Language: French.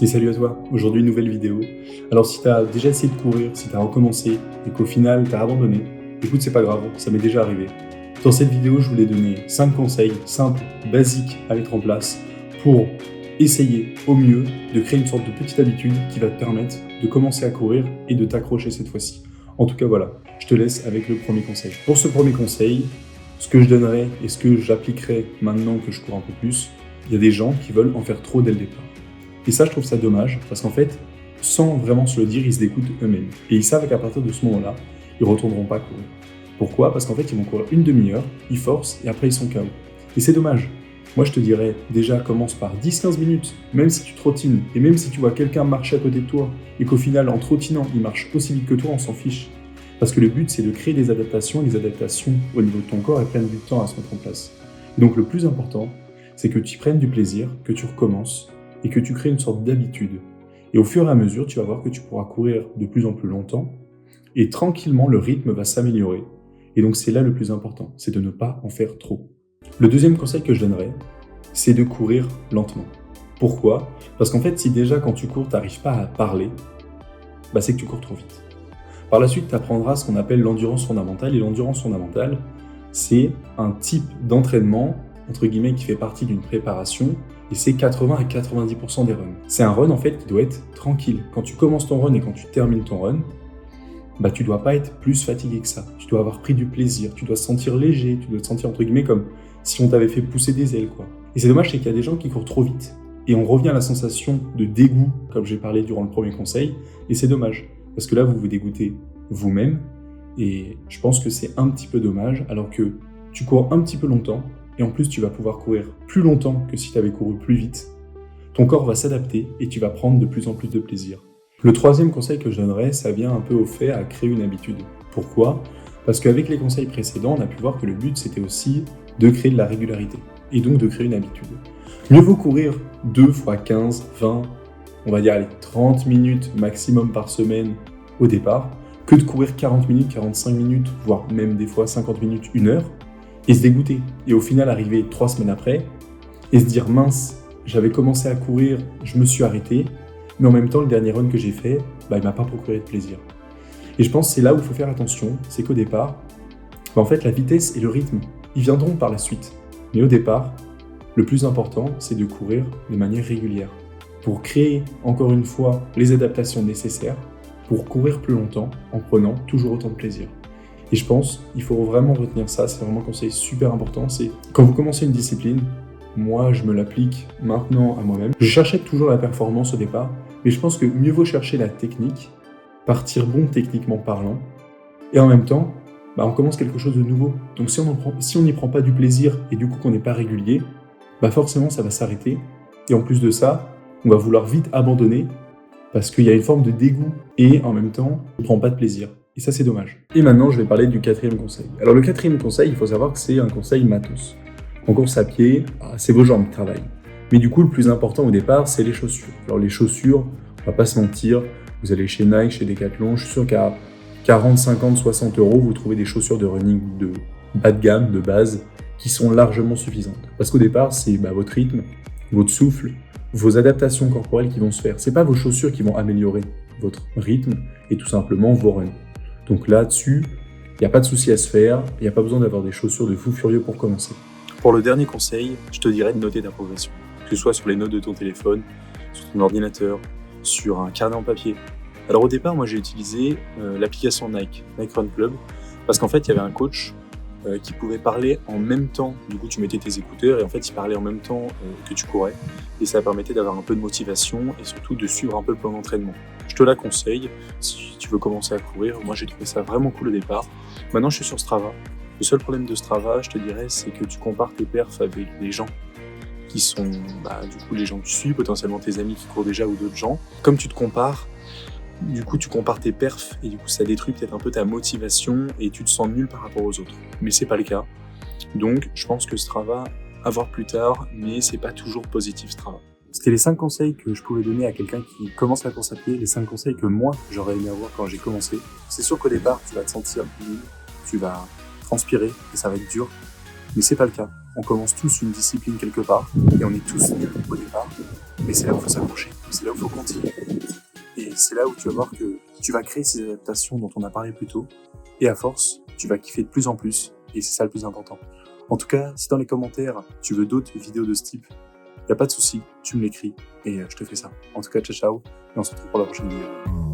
Et salut à toi, aujourd'hui nouvelle vidéo. Alors si tu as déjà essayé de courir, si tu as recommencé et qu'au final tu as abandonné, écoute c'est pas grave, ça m'est déjà arrivé. Dans cette vidéo je voulais donner 5 conseils simples, basiques à mettre en place pour essayer au mieux de créer une sorte de petite habitude qui va te permettre de commencer à courir et de t'accrocher cette fois-ci. En tout cas voilà, je te laisse avec le premier conseil. Pour ce premier conseil, ce que je donnerais et ce que j'appliquerai maintenant que je cours un peu plus, il y a des gens qui veulent en faire trop dès le départ. Et ça, je trouve ça dommage, parce qu'en fait, sans vraiment se le dire, ils se dégoûtent eux-mêmes. Et ils savent qu'à partir de ce moment-là, ils ne retourneront pas courir. Pourquoi ? Parce qu'en fait, ils vont courir une demi-heure, ils forcent, et après ils sont KO. Et c'est dommage. Moi, je te dirais, déjà, commence par 10-15 minutes, même si tu trottines, et même si tu vois quelqu'un marcher à côté de toi, et qu'au final, en trottinant, il marche aussi vite que toi, on s'en fiche. Parce que le but, c'est de créer des adaptations, et les adaptations au niveau de ton corps, elles prennent du temps à se mettre en place. Et donc, le plus important, c'est que tu prennes du plaisir, que tu recommences, et que tu crées une sorte d'habitude. Et au fur et à mesure, tu vas voir que tu pourras courir de plus en plus longtemps, et tranquillement, le rythme va s'améliorer. Et donc, c'est là le plus important, c'est de ne pas en faire trop. Le deuxième conseil que je donnerais, c'est de courir lentement. Pourquoi ? Parce qu'en fait, si déjà, quand tu cours, tu n'arrives pas à parler, c'est que tu cours trop vite. Par la suite, tu apprendras ce qu'on appelle l'endurance fondamentale, et l'endurance fondamentale, c'est un type d'entraînement, entre guillemets, qui fait partie d'une préparation, et c'est 80 à 90% des runs. C'est un run en fait qui doit être tranquille. Quand tu commences ton run et quand tu termines ton run, tu dois pas être plus fatigué que ça. Tu dois avoir pris du plaisir, tu dois te sentir léger, tu dois te sentir entre guillemets comme si on t'avait fait pousser des ailes, quoi. Et c'est dommage, c'est qu'il y a des gens qui courent trop vite. Et on revient à la sensation de dégoût, comme j'ai parlé durant le premier conseil, et c'est dommage. Parce que là, vous vous dégoûtez vous-même, et je pense que c'est un petit peu dommage, alors que tu cours un petit peu longtemps, et en plus tu vas pouvoir courir plus longtemps que si tu avais couru plus vite. Ton corps va s'adapter et tu vas prendre de plus en plus de plaisir. Le troisième conseil que je donnerais, ça vient un peu au fait à créer une habitude. Pourquoi ? Parce qu'avec les conseils précédents, on a pu voir que le but c'était aussi de créer de la régularité et donc de créer une habitude. Mieux vaut courir 2 fois 15, 20, on va dire 30 minutes maximum par semaine au départ, que de courir 40 minutes, 45 minutes, voire même des fois 50 minutes, 1 heure, et se dégoûter. Et au final, arriver 3 semaines après, et se dire, mince, j'avais commencé à courir, je me suis arrêté, mais en même temps, le dernier run que j'ai fait, il m'a pas procuré de plaisir. Et je pense que c'est là où il faut faire attention, c'est qu'au départ, en fait, la vitesse et le rythme, ils viendront par la suite. Mais au départ, le plus important, c'est de courir de manière régulière, pour créer, encore une fois, les adaptations nécessaires, pour courir plus longtemps, en prenant toujours autant de plaisir. Et je pense qu'il faut vraiment retenir ça, c'est vraiment un conseil super important, c'est quand vous commencez une discipline, moi je me l'applique maintenant à moi-même. Je cherchais toujours la performance au départ, mais je pense que mieux vaut chercher la technique, partir bon techniquement parlant, et en même temps, on commence quelque chose de nouveau. Donc si on n'y prend pas du plaisir et du coup qu'on n'est pas régulier, forcément ça va s'arrêter. Et en plus de ça, on va vouloir vite abandonner parce qu'il y a une forme de dégoût et en même temps, on ne prend pas de plaisir. Et ça, c'est dommage. Et maintenant, je vais parler du quatrième conseil. Alors, le quatrième conseil, il faut savoir que c'est un conseil matos. En course à pied, c'est vos jambes qui travaillent. Mais du coup, le plus important au départ, c'est les chaussures. Alors, les chaussures, on va pas se mentir, vous allez chez Nike, chez Decathlon, je suis sûr qu'à 40, 50, 60 €, vous trouvez des chaussures de running de bas de gamme, de base, qui sont largement suffisantes. Parce qu'au départ, c'est votre rythme, votre souffle, vos adaptations corporelles qui vont se faire. C'est pas vos chaussures qui vont améliorer votre rythme et tout simplement vos runs. Donc là-dessus, il n'y a pas de souci à se faire, il n'y a pas besoin d'avoir des chaussures de fou furieux pour commencer. Pour le dernier conseil, je te dirais de noter ta progression, que ce soit sur les notes de ton téléphone, sur ton ordinateur, sur un carnet en papier. Alors au départ, moi j'ai utilisé l'application Nike Run Club, parce qu'en fait il y avait un coach qui pouvait parler en même temps, du coup tu mettais tes écouteurs et en fait il parlait en même temps que tu courais et ça permettait d'avoir un peu de motivation et surtout de suivre un peu le plan d'entraînement. Je te la conseille si tu veux commencer à courir, moi j'ai trouvé ça vraiment cool au départ. Maintenant je suis sur Strava. Le seul problème de Strava, je te dirais, c'est que tu compares tes perfs avec des gens qui sont du coup les gens que tu suis, potentiellement tes amis qui courent déjà ou d'autres gens. Comme tu te compares, du coup tu compares tes perfs et du coup ça détruit peut-être un peu ta motivation et tu te sens nul par rapport aux autres. Mais c'est pas le cas. Donc je pense que Strava, à voir plus tard, mais c'est pas toujours positif Strava. C'était les 5 conseils que je pouvais donner à quelqu'un qui commence la course à pied, les 5 conseils que moi j'aurais aimé avoir quand j'ai commencé. C'est sûr qu'au départ tu vas te sentir nul, tu vas transpirer et ça va être dur, mais c'est pas le cas. On commence tous une discipline quelque part et on est tous nuls au départ, mais c'est là où il faut s'accrocher, c'est là où il faut continuer. c'est là où tu vas voir que tu vas créer ces adaptations dont on a parlé plus tôt, et à force, tu vas kiffer de plus en plus, et c'est ça le plus important. En tout cas, si dans les commentaires, tu veux d'autres vidéos de ce type, y a pas de souci, tu me l'écris, et je te fais ça. En tout cas, ciao ciao, et on se retrouve pour la prochaine vidéo.